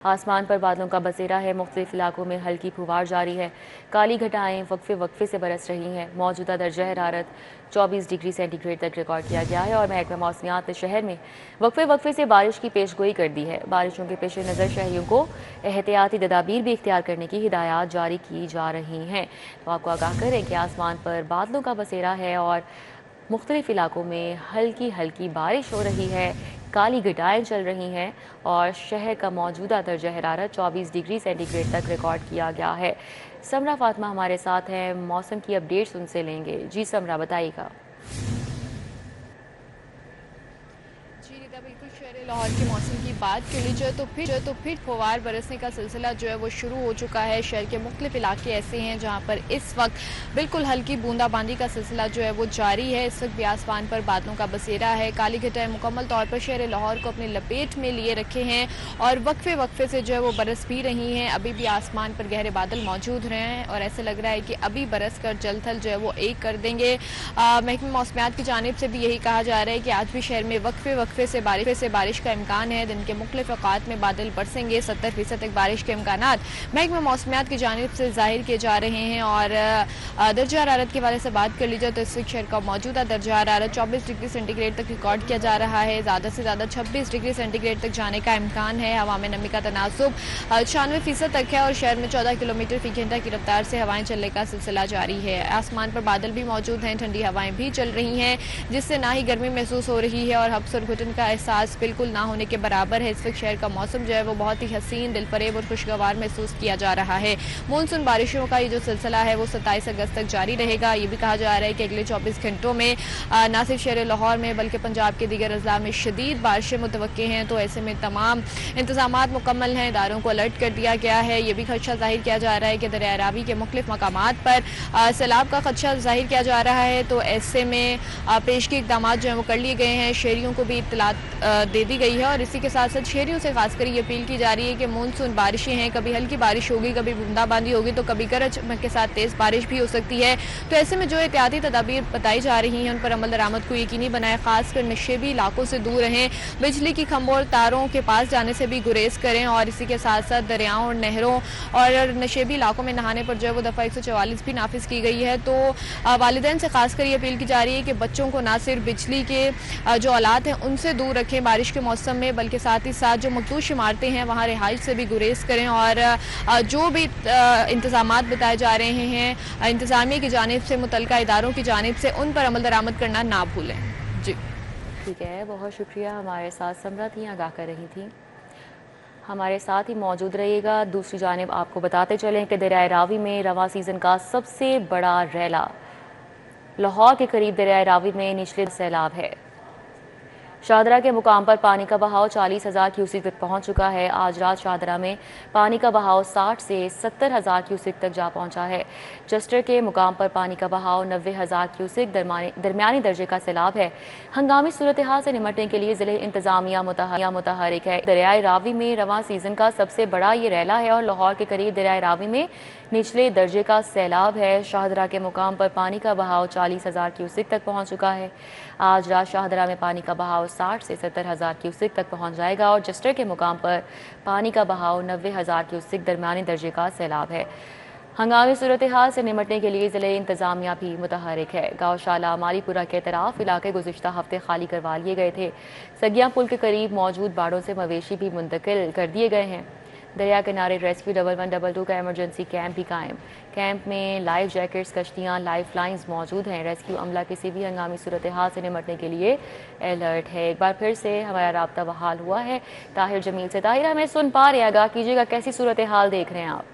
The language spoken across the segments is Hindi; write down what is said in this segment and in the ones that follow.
आसमान पर बादलों का बसेरा है। मुख्तलिफ इलाकों में हल्की फुहार जारी है। काली घटाएं वक्फे वक्फे से बरस रही हैं। मौजूदा दर्जा हरारत 24 डिग्री सेंटीग्रेड तक रिकॉर्ड किया गया है और महकमा मौसमियात ने शहर में वक्फे वक्फे से बारिश की पेशगोई कर दी है। बारिशों के पेश नज़र शहरियों को एहतियाती तदाबीर भी इख्तियार करने की हिदायत जारी की जा रही हैं। तो आपको आगाह करें कि आसमान पर बादलों का बसेरा है और मुख्तलिफ इलाकों में हल्की हल्की बारिश हो रही है। काली घटाएं चल रही हैं और शहर का मौजूदा दर्जा हरारत 24 डिग्री सेंटीग्रेड तक रिकॉर्ड किया गया है। समरा फातिमा हमारे साथ हैं, मौसम की अपडेट्स उनसे लेंगे। जी समरा, बताइएगा। बिल्कुल शहर लाहौर के मौसम की बात कर ली जाए तो फिर फुहार बरसने का सिलसिला जो है वो शुरू हो चुका है। शहर के मुख्तलिफ इलाके ऐसे हैं जहाँ पर इस वक्त बिल्कुल हल्की बूंदाबांदी का सिलसिला जो है वो जारी है। इस वक्त भी आसमान पर बादलों का बसेरा है। काली घटाएं मुकम्मल तौर पर शहर लाहौर को अपनी लपेट में लिए रखे हैं और वक्फे वक्फे से जो है वो बरस भी रही हैं। अभी भी आसमान पर गहरे बादल मौजूद रहे हैं और ऐसे लग रहा है कि अभी बरस कर जल थल जो है वो एक कर देंगे। महकमा मौसमियात की जानिब से भी यही कहा जा रहा है कि आज भी शहर में वक्फे वक्फे से बारिश का इम्कान है। दिन के मुख्तलिफ औकात में बादल बरसेंगे। 70% तक बारिश के इम्कानात महकमा मौसमियात की जानिब से जाहिर किए जा रहे हैं। और दर्जा हरारत के हवाले से बात कर ली जाए तो इस वक्त शहर का मौजूदा दर्जा हरारत 24 डिग्री सेंटीग्रेड तक रिकॉर्ड किया जा रहा है। ज़्यादा से ज़्यादा 26 डिग्री सेंटीग्रेड तक जाने का इम्कान है। हवा में नमी का तनासुब 96% तक है और शहर में 14 किलोमीटर फी घंटा की रफ्तार से हवाएं चलने का सिलसिला जारी है। आसमान पर बादल भी मौजूद हैं, ठंडी हवाएं भी चल रही हैं जिससे ना ही गर्मी महसूस हो रही है और हब्स और घुटन का एहसास बिल्कुल ना होने के बराबर है। इस वक्त शहर का मौसम जो है वो बहुत ही हसीन, दिलफरेब और खुशगवार महसूस किया जा रहा है। मानसून बारिशों का ये जो सिलसिला है वो 27 अगस्त तक जारी रहेगा। ये भी कहा जा रहा है कि अगले 24 घंटों में न सिर्फ शहर लाहौर में बल्कि पंजाब के दीगर अजला में शदीद बारिशें मुतवक्के हैं। तो ऐसे में तमाम इंतजामात मुकम्मल हैं, इदारों को अलर्ट कर दिया गया है। ये भी खदशा जाहिर किया जा रहा है कि दरिया रावी के मुख्तलिफ मकामात पर सैलाब का खदशा जाहिर किया जा रहा है। तो ऐसे में पेशगी इक़दाम जो है वो कर लिए गए हैं। शहरियों को भी इत्तलात दे दी गई है और इसी के साथ साथ शहरियों से खासकर ये अपील की जा रही है कि मानसून बारिशें हैं, कभी हल्की बारिश होगी, कभी बूंदाबांदी होगी तो कभी गरज चमक के साथ तेज़ बारिश भी हो सकती है। तो ऐसे में जो एहतियाती तदाबीर बताई जा रही हैं उन पर अमल दरामद को यकीनी बनाएं। खासकर नशेबी इलाकों से दूर रहें, बिजली की खंभों और तारों के पास जाने से भी गुरेज करें और इसी के साथ साथ दरियाओं और नहरों और नशेबी इलाकों में नहाने पर जो है वो दफ़ा 144 भी नाफिज की गई है। तो वालिदैन से खासकर ये अपील की जा रही है कि बच्चों को ना सिर्फ बिजली के जो आलात हैं उनसे दूर रखें बारिश के मौसम में, बल्कि साथ ही साथ जो मखदूश इमारतें हैं वहाँ रिहाइश से भी गुरेज करें और जो भी इंतजामात बताए जा रहे हैं इंतजामिया की जानिब से, मुतल्लिका इदारों की जानिब से, उन पर अमल दरामद करना ना भूलें। जी ठीक है, बहुत शुक्रिया। हमारे साथ समरा थी, आगाह कर रही थी। हमारे साथ ही मौजूद रहिएगा। दूसरी जानिब आपको बताते चलें कि दरिया रावी में रवां सीज़न का सबसे बड़ा रैला लाहौर के करीब दरिया रावी में निचले सैलाब है। शाहदरा के मुकाम पर पानी का बहाव 40,000 क्यूसिक तक पहुंच चुका है। आज रात शाहदरा में पानी का बहाव 60 से 70,000 क्यूसिक तक जा पहुंचा है। चेस्टर के मुकाम पर पानी का बहाव 90,000 क्यूसिक दरमियानी दर्जे का सैलाब है। हंगामी सूरत हाल से निमटने के लिए जिले इंतजामिया मुतहरिक है। दरियाए रावी में रवां सीज़न का सबसे बड़ा ये रैला है और लाहौर के करीब दरियाए रावी में निचले दर्जे का सैलाब है। शाहदरा के मुकाम पर पानी का बहाव 40,000 क्यूसिक तक पहुँच चुका है। आज रात शाहदरा में पानी का बहाव 60 से 70,000 क्यूसिक तक पहुंच जाएगा और चेस्टर के मुकाम पर पानी का बहाव 90,000 क्यूसिक दरमियानी दर्जे का सैलाब है। हंगामी सूरत हाल से निमटने के लिए ज़िले इंतजामिया भी मुतहरिक है। गौशाला मालीपुरा के तरफ इलाके गुज़िश्ता हफ्ते खाली करवा लिए गए थे। सगिया पुल के करीब मौजूद बाड़ों से मवेशी भी मुंतकिल कर दिए गए हैं। दरिया किनारे रेस्क्यू 1122 का इमरजेंसी कैंप भी कायम। कैंप में लाइफ जैकेट्स, कश्तियाँ, लाइफ लाइन्स मौजूद हैं। रेस्क्यू अमला किसी भी हंगामी सूरत हाल से निमटने के लिए अलर्ट है। एक बार फिर से हमारा राब्ता बहाल हुआ है ताहिर जमील से। ताहिर, हमें सुन पा रहे हैं, आगाह कीजिएगा कैसी सूरत हाल देख रहे हैं आप?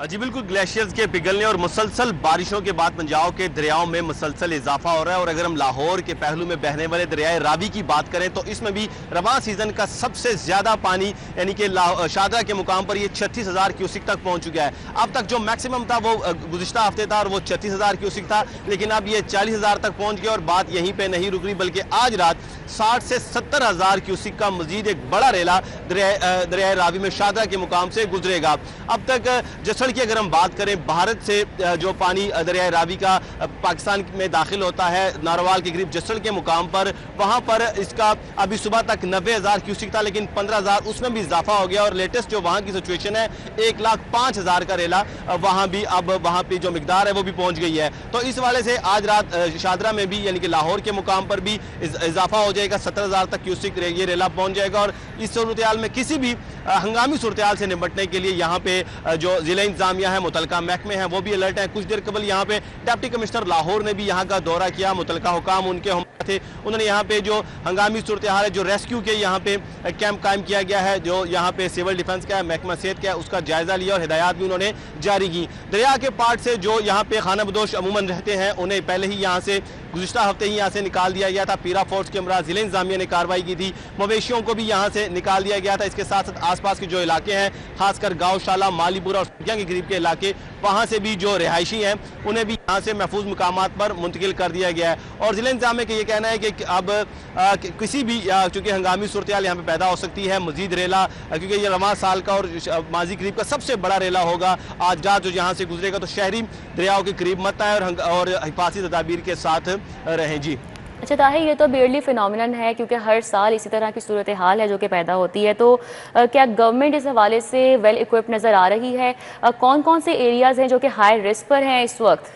जी बिल्कुल, ग्लेशियर्स के पिघलने और मुसलसल बारिशों के बाद पंजाब के दरियाओं में मुसलसल इजाफा हो रहा है और अगर हम लाहौर के पहलू में बहने वाले दरियाए रावी की बात करें तो इसमें भी रवां सीजन का सबसे ज्यादा पानी यानी कि शाहदरा के मुकाम पर ये 36,000 क्यूसिक तक पहुंच चुका है। अब तक जो मैक्सिमम था वो गुज़िश्ता हफ्ते था और वो 36,000 क्यूसिक था, लेकिन अब ये 40,000 तक पहुंच गया और बात यहीं पर नहीं रुक रही बल्कि आज रात 60 से 70,000 क्यूसिक का मजीद एक बड़ा रेला दरियाए रावी में शाहदरा के मुकाम से गुजरेगा। अब तक जैसा जसड़ की अगर हम बात करें, भारत से जो पानी दरिया रावी का पाकिस्तान में दाखिल होता है नारोवाल के करीब जसड़ के मुकाम पर, वहां पर इसका अभी सुबह तक 90,000 क्यूसिक था, लेकिन 15,000 उसमें भी इजाफा हो गया और लेटेस्ट जो वहां की सिचुएशन है 1,05,000 का रेला वहां भी अब वहां पे जो मिकदार है वो भी पहुंच गई है। तो इस वाले से आज रात शादरा में भी यानी कि लाहौर के मुकाम पर भी इजाफा हो जाएगा, 17,000 तक क्यूसिक ये रेला पहुंच जाएगा। और इस सूरत हाल में किसी भी हंगामी सूरत हाल से निपटने के लिए यहाँ पे जो जिला इंतजामिया है, मुतलका महकमे हैं, वो भी अलर्ट है। कुछ देर कबल यहाँ पे डिप्टी कमिश्नर लाहौर ने भी यहाँ का दौरा किया, मुतलका हुकाम उनके हम थे, उन्होंने यहाँ पे जो हंगामी सूरत हाल है, जो रेस्क्यू के यहाँ पे कैंप कायम किया गया है, जो यहाँ पे सिविल डिफेंस का है, महकमा सेहत का है, उसका जायजा लिया और हिदायत भी उन्होंने जारी की। दरिया के पार्ट से जो यहाँ पे खाना बदोश अमूमन रहते हैं उन्हें पहले ही यहाँ से गुज़िश्ता हफ्ते ही यहाँ से निकाल दिया गया था। पीरा फोर्स के हमरा जिले इंतजामिया ने कार्रवाई की थी, मवेशियों को भी यहाँ से निकाल दिया गया था। इसके साथ साथ आसपास के जो इलाके हैं, खासकर गौशाला, मालीपुरा और सुखिया के करीब के इलाके, वहाँ से भी जो रिहायशी हैं उन्हें भी यहाँ से महफूज मुकामात पर मुंतकिल कर दिया गया है। और जिला इंतजामिया का ये कहना है कि अब किसी भी चूँकि हंगामी सूरत हाल यहाँ पे पैदा हो सकती है, मजीद रेला क्योंकि ये रवां साल का और माजी करीब का सबसे बड़ा रेला होगा, आज रात जो यहाँ से गुजरेगा, तो शहरी दरियाओं के करीब मत आए और हिफाजती तदाबीर के साथ रहें। जी अच्छा ताहिर, ये तो बेयरली फिनोमिनन है क्योंकि हर साल इसी तरह की सूरत हाल है जो कि पैदा होती है। तो क्या गवर्नमेंट इस हवाले से वेल इक्विप्ड नज़र आ रही है? कौन कौन से एरियाज़ हैं जो कि हाई रिस्क पर हैं इस वक्त?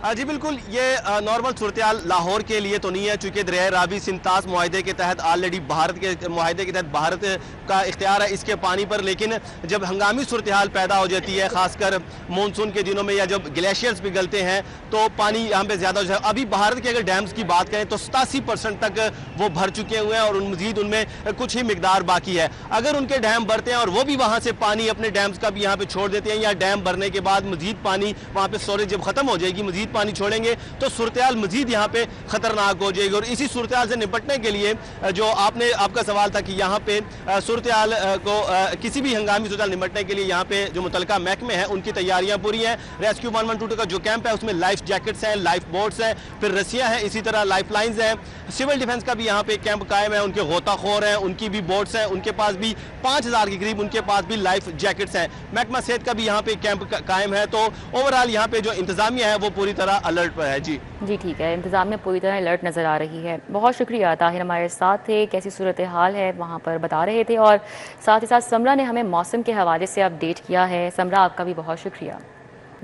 जी बिल्कुल, ये नॉर्मल सूरत हाल लाहौर के लिए तो नहीं है, चूँकि दरिया रावी सिंतास मुआहदे के तहत ऑलरेडी भारत के मुआहदे के तहत भारत का इख्तियार है इसके पानी पर। लेकिन जब हंगामी सूरत हाल पैदा हो जाती है, खासकर मानसून के दिनों में या जब ग्लेशियर्स पिघलते हैं, तो पानी यहाँ पे ज़्यादा हो जाए। अभी भारत के अगर डैम्स की बात करें तो 87% तक वो भर चुके हुए हैं और मजीद उनमें कुछ ही मिकदार बाकी है। अगर उनके डैम भरते हैं और वो भी वहाँ से पानी अपने डैम्स का भी यहाँ पे छोड़ देते हैं, या डैम भरने के बाद मजीद पानी वहाँ पे स्टोरेज जब खत्म हो जाएगी, मजीद पानी छोड़ेंगे, तो सूरत हाल मजीद यहाँ पे खतरनाक हो जाएगी। और इसी सूरत हाल से निपटने के लिए जो आपका सवाल था कि यहाँ पे सूरत हाल को किसी भी हंगामी सूरत हाल निपटने के लिए यहाँ पे जो मुतलका महकमे हैं उनकी तैयारियां पूरी हैं। रेस्क्यू 112 का जो कैंप है उसमें लाइफ जैकेट्स हैं, लाइफ बोट्स हैं, फिर रस्सियां हैं, इसी तरह लाइफ लाइन्स हैं। सिविल डिफेंस का भी यहाँ पे कैंप कायम है, उनके गोताखोर हैं, उनकी भी बोट्स हैं, उनके पास भी 5,000 के करीब उनके पास भी लाइफ जैकेट्स हैं। महकमा सेहत का भी यहाँ पे कैंप कायम है। तो ओवरऑल यहाँ पे जो इंतजामिया है वो पूरी तरह अलर्ट पर है। जी ठीक है, इंतजाम में पूरी तरह अलर्ट नज़र आ रही है। बहुत शुक्रिया, ताहिर हमारे साथ थे, कैसी सूरत हाल है वहाँ पर बता रहे थे, और साथ ही साथ समरा ने हमें मौसम के हवाले से अपडेट किया है। समरा, आपका भी बहुत शुक्रिया।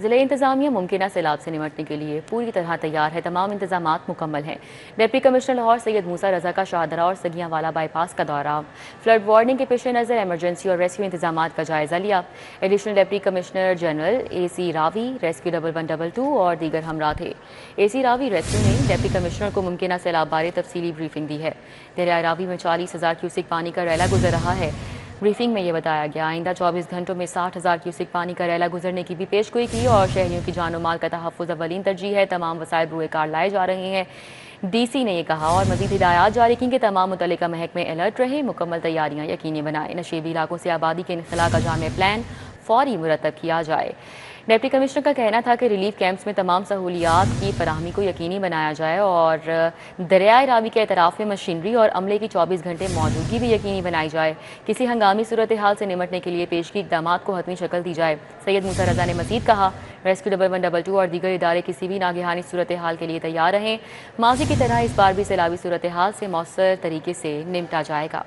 ज़िले इंतजामिया मुमकिन सैलाब से निपटने के लिए पूरी तरह तैयार है, तमाम इंतजामात मुकम्मल हैं। डिप्टी कमिश्नर लाहौर सैयद मूसा रजा का शाहदरा और सगियावाला बाईपास का दौरा, फ्लड वार्निंग के पेश नज़र एमरजेंसी और रेस्क्यू इंतजामात का जायजा लिया। Additional deputy commissioner general AC Ravi, rescue 1122 और दीगर हमरा थे। AC रावी रेस्क्यू ने डिप्टी कमिश्नर को मुमकिन सैलाब बारे तफसीली ब्रीफिंग दी है। दरिया रावी में 40,000 क्यूसिक पानी का रैला गुजर रहा है। ब्रीफिंग में ये बताया गया, आइंदा 24 घंटों में 60,000 क्यूसिक पानी का रैला गुजरने की भी पेशगोई की और शहरियों की जान माल का तहफ़्फ़ुज़ अव्वलीन तरजीह है। तमाम वसाइल रूए कार लाए जा रहे हैं, DC ने यह कहा, और मज़ीद हिदायत जारी की कि तमाम मुतल्लिका महकमे अलर्ट रहे, मुकम्मल तैयारियाँ यकीनी बनाए, नशेबी इलाकों से आबादी के इनखला का जामे प्लान फौरी मुरतब किया जाए। डिप्टी कमिश्नर का कहना था कि रिलीफ कैंप्स में तमाम सहूलियात की फराहमी को यकीनी बनाया जाए और दरियाए रावी के एतराफ़ में मशीनरी और अमले की 24 घंटे मौजूदगी भी यकीनी बनाई जाए। किसी हंगामी सूरत हाल से निपटने के लिए पेशगी इक़दाम को हतमी शक्ल दी जाए। सैयद मूसा रजा ने मज़ीद कहा, रेस्क्यू 1122 और दीगर इदारे किसी भी नागहानी सूरत हाल के लिए तैयार रहें। माजी की तरह इस बार भी सैलाबी सूरत हाल से मौसर तरीके से निपटा जाएगा।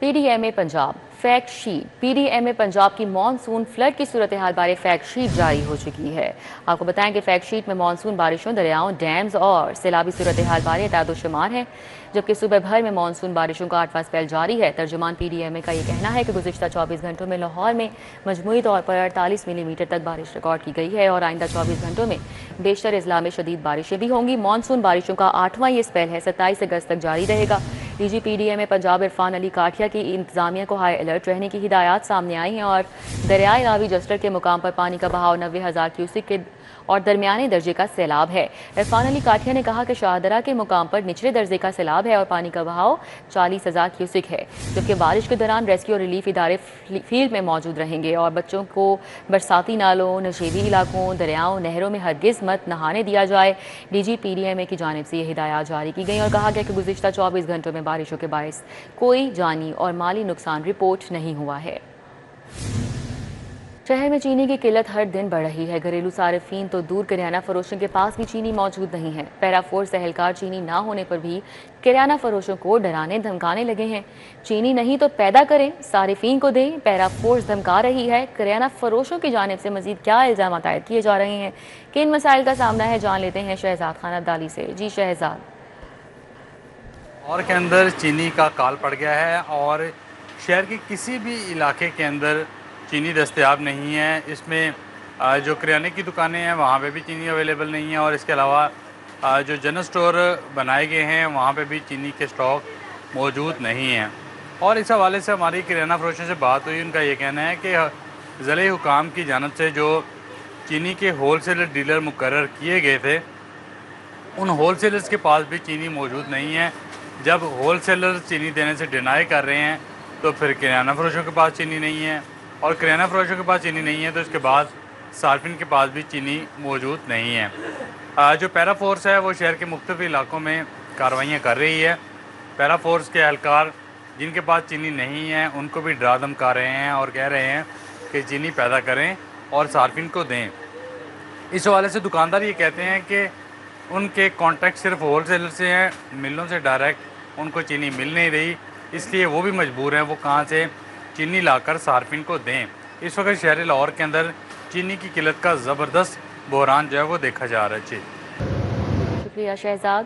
PDMA Punjab fact sheet. PDMA Punjab की मानसून फ्लड की सूरत हाल बारे फैक्ट शीट जारी हो चुकी है। आपको बताएं कि फैक्ट शीट में मानसून बारिशों, दरियाओं, डैम्स और सैलाबी सूरत हाल बारे तादाद शुमार है, जबकि सुबह भर में मानसून बारिशों का 8वां स्पेल जारी है। तर्जुमान PDMA का ये कहना है कि गुज़िश्ता 24 घंटों में लाहौर में मजमूई तौर पर 48 मिलीमीटर तक बारिश रिकॉर्ड की गई है और आइंदा 24 घंटों में बेशतर अजला में शदीद बारिशें भी होंगी। मानसून बारिशों का 8वां ये स्पेल है, 27 अगस्त तक जारी रहेगा। DG PDMA पंजाब इरफान अली काठिया की इंतजामिया को हाई अलर्ट रहने की हिदायत सामने आई हैं और दरियाए रावी जस्टर के मुकाम पर पानी का बहाव 90,000 क्यूसिक के और दरमियाने दर्जे का सैलाब है। इरफान अली काठिया ने कहा कि शाहदरा के मुकाम पर निचले दर्जे का सैलाब है और पानी का बहाव 40,000 क्यूसिक है, जबकि बारिश के दौरान रेस्क्यू और रिलीफ इदारे फील्ड में मौजूद रहेंगे और बच्चों को बरसाती नालों, नशेबी इलाकों, दरियाओं, नहरों में हरगिज मत नहाने दिया जाए। DG PDMA की जानिब से ये हिदायत जारी की गई और कहा गया कि गुज़िश्ता 24 घंटों में बारिशों के बायस कोई जानी और माली नुकसान रिपोर्ट नहीं हुआ है। शहर में चीनी की किल्लत हर दिन बढ़ रही है। घरेलू सारिफीन तो दूर, किराना फरोशों के पास भी चीनी मौजूद नहीं है। पैराफोर्स एहलकार चीनी ना होने पर भी किराना फरोशों को डराने धमकाने लगे हैं। चीनी नहीं तो पैदा करें, सारिफीन को दें। पैराफोर्स धमका रही है। किराना फरोशों की जानिब से मजीद क्या इल्ज़ाम आयद किए जा रहे हैं, किन मसाइल का सामना है, जान लेते हैं शहजाद खान अब्दाली से। जी शहजाद। और के अंदर चीनी का काल पड़ गया है और शहर के किसी भी इलाके के अंदर चीनी दस्तयाब नहीं है। इसमें जो किराने की दुकानें हैं वहाँ पे भी चीनी अवेलेबल नहीं है और इसके अलावा जो जनरल स्टोर बनाए गए हैं वहाँ पे भी चीनी के स्टॉक मौजूद नहीं हैं। और इस हवाले से हमारी किराना फरोशों से बात हुई, उनका ये कहना है कि ज़िले हुकाम की जानिब से जो चीनी के होलसेलर डीलर मुकर्रर किए गए थे, उन होलसेलर्स के पास भी चीनी मौजूद नहीं है। जब होलसेलर चीनी देने से डिनाई कर रहे हैं तो फिर किराना फरोशों के पास चीनी नहीं है और किराना फरोशों के पास चीनी नहीं है तो इसके बाद सार्फिन के पास भी चीनी मौजूद नहीं है। जो पैरा फोर्स है वो शहर के मुख्तलिफ इलाकों में कार्रवाइयाँ कर रही है। पैरा फोर्स के एहलकार जिनके पास चीनी नहीं है उनको भी डरा धमका रहे हैं और कह रहे हैं कि चीनी पैदा करें और सार्फिन को दें। इस हवाले से दुकानदार ये कहते हैं कि उनके कॉन्टैक्ट सिर्फ होलसेलर से हैं, मिलों से डायरेक्ट उनको चीनी मिल नहीं रही, इसलिए वो भी मजबूर हैं वो कहाँ से चीनी लाकर सार्फिन को दें। इस वक्त शहर लाहौर के अंदर चीनी की किल्लत का ज़बरदस्त बहरान जो है वो देखा जा रहा है। जी शुक्रिया शहजाद।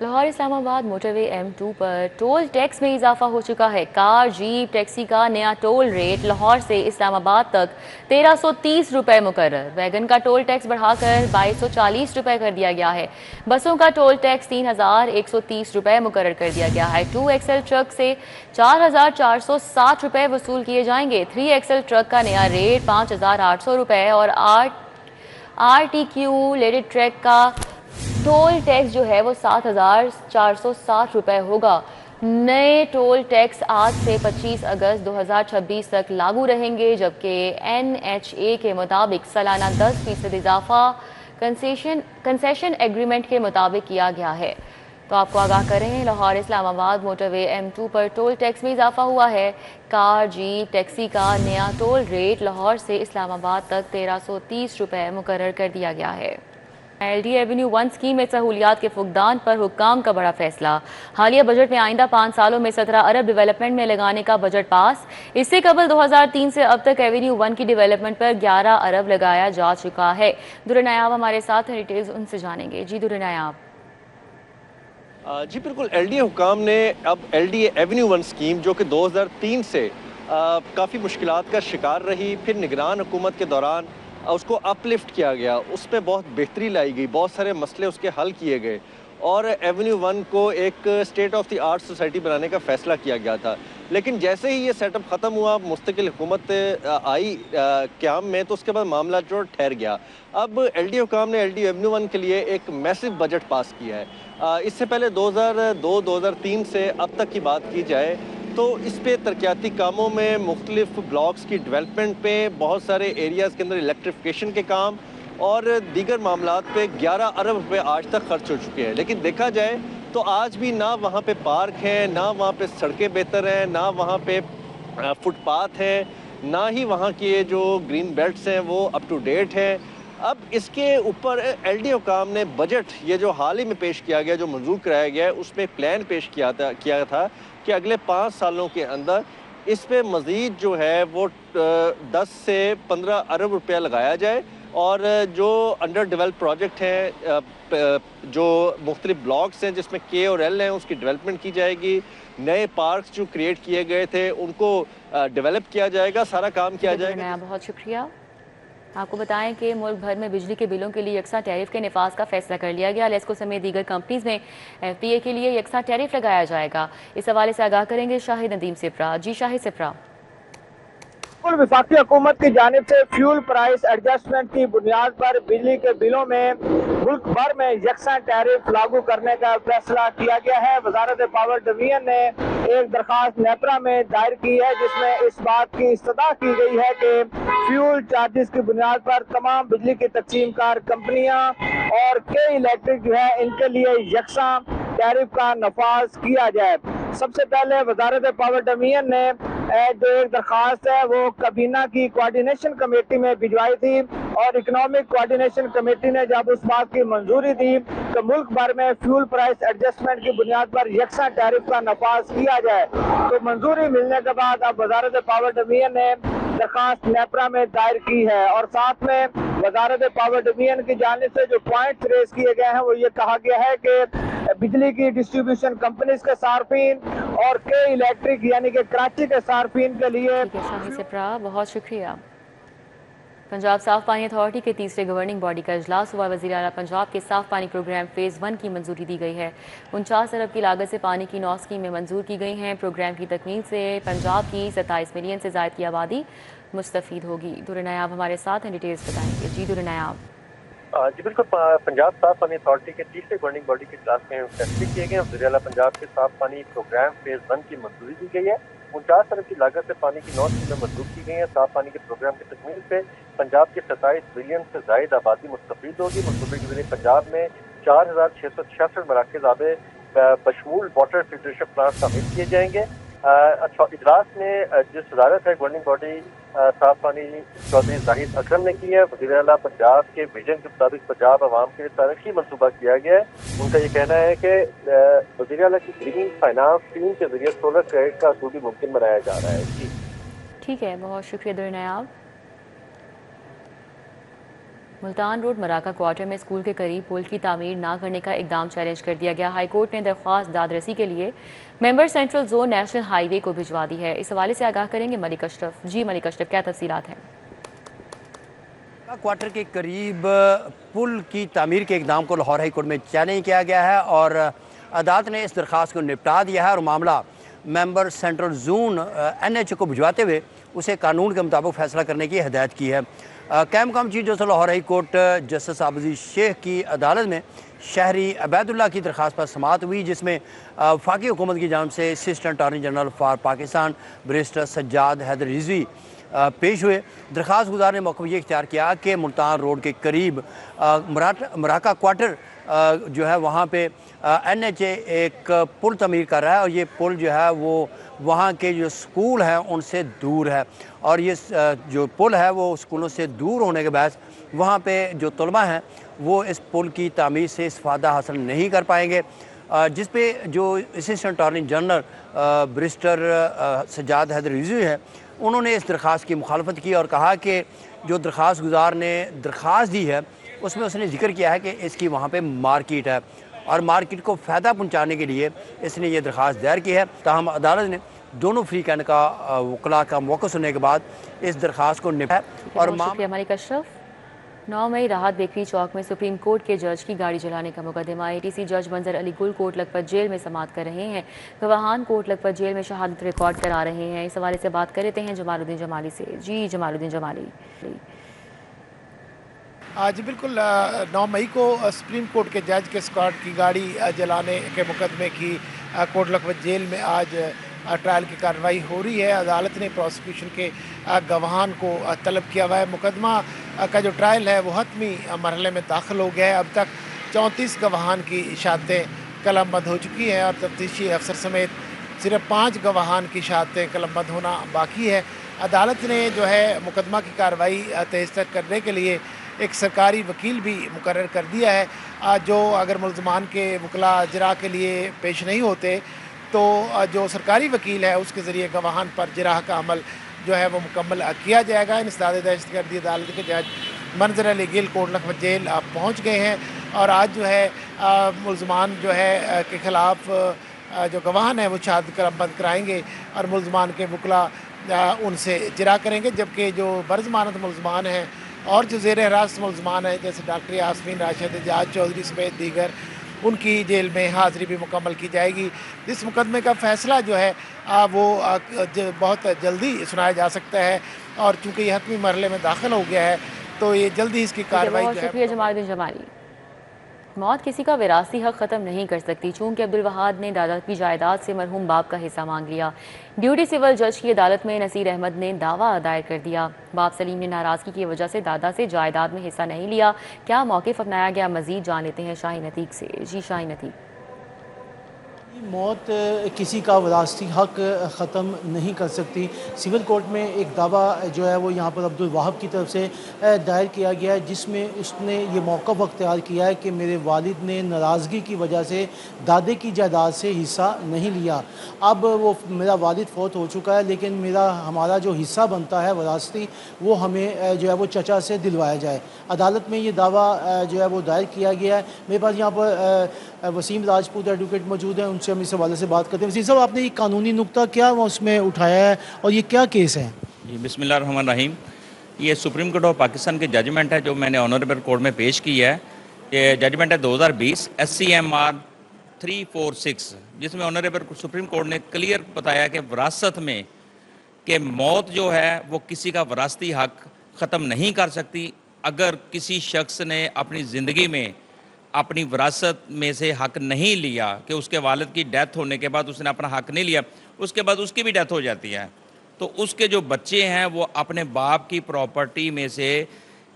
लाहौर इस्लामाबाद मोटरवे M2 पर टोल टैक्स में इजाफा हो चुका है। कार, जीप, टैक्सी का नया टोल रेट लाहौर से इस्लामाबाद तक 1330 रुपये मुकर्रर। वैगन का टोल टैक्स बढ़ाकर 2240 रुपये कर दिया गया है। बसों का टोल टैक्स 3130 रुपये मुकर्रर कर दिया गया है। 2XL ट्रक से 4460 रुपये वसूल किए जाएंगे। 3XL ट्रक का नया रेट 5800 रुपये और RTQ लेडेड ट्रक का टोल टैक्स जो है वो 7460 रुपये होगा। नए टोल टैक्स आज से 25 अगस्त 2026 तक लागू रहेंगे, जबकि NHA के मुताबिक सालाना 10% इजाफा कंसेशन एग्रीमेंट के मुताबिक किया गया है। तो आपको आगाह करें, लाहौर इस्लामाबाद मोटरवे M2 पर टोल टैक्स में इजाफा हुआ है। कार, जीप, टैक्सी का नया टोल रेट लाहौर से इस्लामाबाद तक 1330 रुपये मुकर्रर कर दिया गया है। LD एवेन्यू 1 स्कीम में सहूलियात के फुकदान पर हुक्काम का बड़ा फैसला। हालिया बजट में आइंदा 5 सालों में 17 अरब डेवलपमेंट में लगाने का बजट पास। इससे कबल 2003 से अब तक एवेन्यू 1 की डेवलपमेंट पर 11 अरब लगाया जा चुका है। दुरनायाब हमारे साथ हैं, डिटेल्स उनसे जानेंगे। जी दुरनायाब। जी बिल्कुल, LDA हुकाम ने अब LDA एवेन्यू 1 स्कीम जो कि 2003 से काफ़ी मुश्किलात का शिकार रही, फिर निगरान हुकूमत के दौरान उसको अपलिफ्ट किया गया, उसमें बहुत बेहतरी लाई गई, बहुत सारे मसले उसके हल किए गए और एवेन्यू 1 को एक state of the art society बनाने का फ़ैसला किया गया था। लेकिन जैसे ही ये सेटअप ख़त्म हुआ, मुस्तकिल हुकूमत आई क़याम में, तो उसके बाद मामला जो ठहर गया। अब LDA हुकाम ने LDA एवेन्यू 1 के लिए एक मैसिव बजट पास किया है। इससे पहले 2002-2003 से अब तक की बात की जाए तो इस पे तरक्याती कामों में मुख्तलिफ ब्लॉक्स की डेवलपमेंट पे, बहुत सारे एरियाज़ के अंदर इलेक्ट्रिफिकेशन के काम और दीगर मामलात पे 11 अरब रुपए आज तक खर्च हो चुके हैं। लेकिन देखा जाए तो आज भी ना वहाँ पे पार्क हैं, ना वहाँ पे सड़कें बेहतर हैं, ना वहाँ पे फुटपाथ हैं, ना ही वहाँ के जो ग्रीन बेल्ट्स हैं वो अप टू डेट हैं। अब इसके ऊपर LDA हुकाम ने बजट ये जो हाल ही में पेश किया गया, जो मंजूर कराया गया है, उसमें प्लान पेश किया था कि अगले 5 सालों के अंदर इस पे मज़ीद जो है वो 10 से 15 अरब रुपया लगाया जाए और जो अंडर डेवलप प्रोजेक्ट हैं, जो मुख्तलिफ ब्लॉक्स हैं जिसमें K और L हैं, उसकी डेवलपमेंट की जाएगी। नए पार्क्स जो क्रिएट किए गए थे उनको डेवलप किया जाएगा, सारा काम किया जाएगा। बहुत शुक्रिया। आपको बताएं कि मुल्क भर में बिजली के बिलों के लिए यकसा टैरिफ के निफाज का फैसला कर लिया गया। लेस्को समेत दीगर कंपनीज में FTA के लिए यकसा टैरिफ लगाया जाएगा। इस हवाले से आगाह करेंगे शाहिद नदीम सिप्रा। जी शाहिद सिप्रा। बिल्कुल वफाकी हुकूमत की जानिब से फ्यूल प्राइस एडजस्टमेंट की बुनियाद पर बिजली के बिलों में मुल्क भर में यकसा टैरिफ लागू करने का फैसला किया गया है। वजारत पावर डिवीजन ने एक दरखास्त नेपरा में दायर की है जिसमें इस बात की इस्तदा की गई है कि फ्यूल चार्जेस की बुनियाद पर तमाम बिजली की तकसीम कार कंपनियां और के इलेक्ट्रिक जो है इनके लिए यकसा टैरिफ का नफाज किया जाए। सबसे पहले वजारत पावर डिवीजन ने जो एक दरखास्त है वो काबीना की कोऑर्डिनेशन कमेटी में भिजवाई थी और इकोनॉमिक कोऑर्डिनेशन कमेटी ने जब उस बात की मंजूरी दी तो मुल्क भर में फ्यूल प्राइस एडजस्टमेंट की बुनियाद पर यकसा टैरिफ का नफाज किया जाए। तो मंजूरी मिलने के बाद अब वजारत पावर डिवीजन ने दरखास्त नेपरा में दायर की है और साथ में वजारत पावर डिवीजन की जानिब से जो पॉइंट रेज किए गए हैं वो ये कहा गया है कि बिजली की डिस्ट्रीब्यूशन कंपनीज के सार्फिन और के इलेक्ट्रिक यानी कि कराची के सार्फिन के लिए। ठीक है शाही सिप्रा, बहुत शुक्रिया। पंजाब साफ पानी अथॉरिटी के तीसरे गवर्निंग बॉडी का इजलास हुआ। वज़ीर आला पंजाब के साफ पानी प्रोग्राम फेज़ 1 की मंजूरी दी गई है। 49 अरब की लागत से पानी की 9 स्कीमें मंजूर की गई हैं। प्रोग्राम की तकमील से पंजाब की 27 मिलियन से ज़ायद की आबादी मुस्तफ़ीद होगी। दुर नायाब हमारे साथ हैं, डिटेल्स बताएंगे। जी दुर नायाब। जी बिल्कुल, पंजाब साफ पानी अथॉरिटी के तीसरे गवर्निंग बॉडी के इजलास में फैसले किए गए। वज़ीर आला पंजाब के साफ पानी प्रोग्राम फेज़ 1 की मंजूरी दी गई है। 49 अरब की लागत से पानी की 9 स्कीमें मंजूर की गई हैं। साफ पानी के प्रोग्राम की तकमील से पंजाब की 27 मिलियन से जायद आबादी मुस्तफ़ीद होगी। मनसूबे के जरिए पंजाब में 4666 मराकज़ आबे बशमूल वाटर फिल्ट्रेशन प्लांट तामीर किए जाएंगे। अच्छा, इजलास में जिस सदारत है गवर्निंग बॉडी साफ पानी चौधरी जाहिद अकरम ने की है। वज़ीर आला पंजाब के विजन के मुताबिक पंजाब आवाम के लिए तारीखी मनसूबा किया गया है। उनका ये कहना है कि वज़ीर आला की ग्रीन फाइनेंस स्कीम के जरिए सोलर क्रेडिट का असूल भी मुमकिन बनाया जा रहा है। जी ठीक है, बहुत शुक्रिया दुर नायाब। मुल्तान रोड मराका क्वार्टर में स्कूल के करीब पुल की तामीर ना करने का इकदाम चैलेंज कर दिया गया। हाईकोर्ट ने दरख्वास्त दादरसी के लिए member central zone national highway को भिजवा दी है। इस हवाले से आगाह करेंगे मलिक अशरफ। जी मलिक अशरफ, क्या तफसीलात हैं? क्वार्टर के करीब पुल की तामीर के इकदाम को लाहौर हाई कोर्ट में चैलेंज किया गया है और अदालत ने इस दरख्वास्त को निपटा दिया है और मामला मेंबर सेंट्रल जोन NH को भिजवाते हुए उसे कानून के मुताबिक फैसला करने की हिदायत की है। कैम कम chief justice Lahore high court justice Abdi Sheikh की अदालत में शहरी अबैदुल्ला की दरख्वास्त पर समाअत हुई जिसमें वफाकी हुकूमत की जानिब से assistant attorney general for Pakistan barrister Sajjad Haider Rizvi पेश हुए। दरख्वास्त गुजार ने मौका ये इख्तियार किया कि मुल्तान रोड के करीब मराका क्वार्टर जो है वहाँ पे NH एक पुल तमीर कर रहा है और ये पुल जो है वो वहाँ के जो स्कूल हैं उनसे दूर है और ये जो पुल है वो स्कूलों से दूर होने के बाद वहाँ पे जो तलबा हैं वो इस पुल की तामीर से इस्फादा हासिल नहीं कर पाएंगे, जिस पे जो assistant attorney general barrister Sajjad Haider Rizvi है उन्होंने इस दरख्वास्त की मुखालफत की और कहा कि जो दरख्वास्त गुजार ने दरख्वास्त दी है उसमें उसने जिक्र किया है कि इसकी वहाँ पे मार्केट है और मार्केट को फ़ायदा पहुँचाने के लिए इसने ये दरख्वास्त दायर की है। ताहम अदालत ने दोनों फ्री कैन का वकला का मौक़ा सुनने के बाद इस दरख्वास्त को निपटाया और मलिक अशरफ। 9 मई राहत बेकरी चौक में सुप्रीम कोर्ट के जज की गाड़ी जलाने का मुकदमा। ATC जज मंजर अली गुल कोट लखपत जेल में समाअत कर रहे हैं। गवाहान कोट लखपत जेल में शहादत रिकॉर्ड करा रहे हैं। इस हवाले से बात कर लेते हैं जमालुद्दीन जमाली से। जी जमालुद्दीन जमाली। आज बिल्कुल 9 मई को सुप्रीम कोर्ट के जज के स्क्वाड की गाड़ी जलाने के मुकदमे की कोट लखपत जेल में आज ट्रायल की कार्रवाई हो रही है। अदालत ने प्रोसिक्यूशन के गवाहान को तलब किया हुआ है। मुकदमा का जो ट्रायल है वो हतमी मरहले में दाखिल हो गया है। अब तक 34 गवाहान की शहादतें कलमबंद हो चुकी हैं और तफ्तीशी अफसर समेत सिर्फ 5 गवाहान की शहादतें कलमबंद होना बाकी है। अदालत ने जो है मुकदमा की कार्रवाई तेज़ तर करने के लिए एक सरकारी वकील भी मुकर्रर कर दिया है जो अगर मुल्ज़मान के वकला जरा के लिए पेश नहीं होते तो जो सरकारी वकील है उसके ज़रिए गवाहान पर जराह का अमल जो है वो मुकम्मल किया जाएगा। इंसदाद दहशतगर्दी अदालत के जज मंजर अली गिल कोट लखपत जेल आप पहुँच गए हैं और आज जो है मुल्ज़मान जो है के ख़िलाफ़ जो गवाहान है वो शहादत कलमबंद कराएँगे और मुल्ज़मान के वकला उनसे जरा करेंगे, जबकि जो बरज़मानत मुल्ज़मान हैं और जो ज़ेर हिरासत मुल्ज़मान हैं जैसे डॉक्टर यास्मीन राशिद एजाज चौधरी समेत दीगर उनकी जेल में हाज़िरी भी मुकम्मल की जाएगी। इस मुकदमे का फ़ैसला जो है वो बहुत जल्दी सुनाया जा सकता है, और चूँकि ये हतमी मरहले में दाखिल हो गया है तो ये जल्दी इसकी कार्रवाई बहुत जो है। शुक्रिया जमालुद्दीन जमाली। मौत किसी का विरासती हक ख़त्म नहीं कर सकती। चूंकि अब्दुल वहाद ने दादा की जायदाद से मरहूम बाप का हिस्सा मांग लिया, ड्यूटी सिविल जज की अदालत में नसीर अहमद ने दावा दायर कर दिया। बाप सलीम ने नाराज़गी की वजह से दादा से जायदाद में हिस्सा नहीं लिया। क्या मौक़िफ़ अपनाया गया, मज़ीद जान लेते हैं शाहीन अतीक से। जी शाहीन अतीक। मौत किसी का विरासती हक ख़त्म नहीं कर सकती। सिविल कोर्ट में एक दावा जो है वो यहाँ पर अब्दुल वहाब की तरफ से दायर किया गया है, जिसमें उसने ये मौक़िफ़ अख्तियार किया है कि मेरे वालिद ने नाराज़गी की वजह से दादे की जायदाद से हिस्सा नहीं लिया। अब वो मेरा वालिद फ़ौत हो चुका है, लेकिन हमारा जो हिस्सा बनता है विरासती, वो हमें जो है वो चचा से दिलवाया जाए। अदालत में ये दावा जो है वो दायर किया गया है। मेरे पास यहाँ पर वसीम राजपूत एडवोकेट मौजूद हैं, उनसे हम इस हवाले से बात करते हैं। वसीम साहब, आपने ये कानूनी नुक्ता क्या उसमें उठाया है और ये क्या केस है? जी, बिस्मिल्लाहिर्रहमानिर्रहीम। ये सुप्रीम कोर्ट ऑफ पाकिस्तान की जजमेंट है जो मैंने ऑनरेबल कोर्ट में पेश की है। ये जजमेंट है 2020 SCMR 346, जिसमें ऑनरेबल सुप्रीम कोर्ट ने क्लियर बताया कि विरासत में कि मौत जो है वो किसी का विरासती हक ख़त्म नहीं कर सकती। अगर किसी शख्स ने अपनी ज़िंदगी में अपनी विरासत में से हक नहीं लिया, कि उसके वालिद की डेथ होने के बाद उसने अपना हक नहीं लिया, उसके बाद उसकी भी डेथ हो जाती है, तो उसके जो बच्चे हैं वो अपने बाप की प्रॉपर्टी में से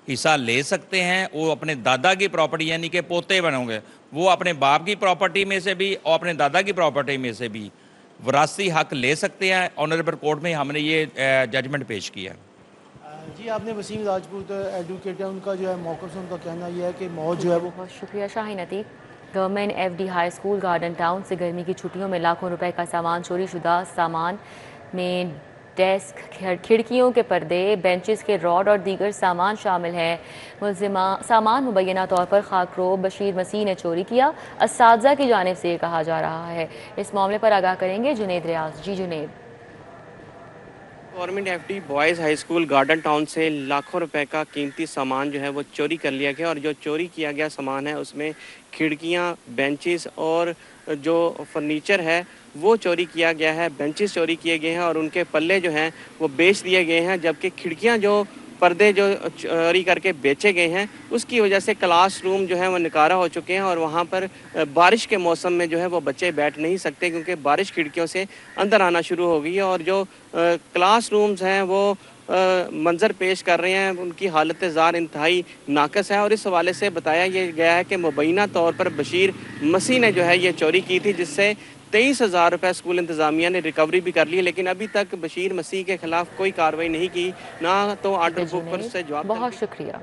हिस्सा ले सकते हैं। वो अपने दादा की प्रॉपर्टी, यानी कि पोते बनोगे, वो अपने बाप की प्रॉपर्टी में से भी और अपने दादा की प्रॉपर्टी में से भी विरासती हक ले सकते हैं। ऑनरेबल कोर्ट में हमने ये जजमेंट पेश किया है। जी, आपने वसीम राजपूत एडवोकेट है, उनका जो है मौक़िफ़ से उनका कहना यह है कि मौत जो है वो। बहुत शुक्रिया Shaheen Atiq. Government FD high school garden town से गर्मी की छुट्टियों में लाखों रुपए का सामान चोरी शुदा। सामान में डेस्क, खिड़कियों के पर्दे, बेंचेस के रॉड और दीगर सामान शामिल है। सामान मुबैना तौर पर खाकरोब बशीर मसीह ने चोरी किया, असातिज़ा की जानिब से कहा जा रहा है। इस मामले पर आगाह करेंगे जुनेद रियाज। जी Junaid. Government FD boys high school garden town से लाखों रुपए का कीमती सामान जो है वो चोरी कर लिया गया, और जो चोरी किया गया सामान है उसमें खिड़कियां, बेंचेस और जो फर्नीचर है वो चोरी किया गया है। बेंचेस चोरी किए गए हैं और उनके पल्ले जो हैं वो बेच दिए गए हैं, जबकि खिड़कियां, जो पर्दे जो चोरी करके बेचे गए हैं, उसकी वजह से क्लासरूम जो है वो निकारा हो चुके हैं, और वहाँ पर बारिश के मौसम में जो है वो बच्चे बैठ नहीं सकते, क्योंकि बारिश खिड़कियों से अंदर आना शुरू हो गई है। और जो क्लासरूम्स हैं वो मंजर पेश कर रहे हैं, उनकी हालत ज़ार इंतहाई नाकस है। और इस हवाले से बताया ये गया है कि मुबैना तौर पर बशीर मसीह ने जो है ये चोरी की थी, जिससे 23,000 रुपये स्कूल इंतज़ामिया ने रिकवरी भी कर ली, लेकिन अभी तक बशीर मसीह के खिलाफ कोई कार्रवाई नहीं की, ना तो आर्डर बुक पर से जवाब। बहुत शुक्रिया।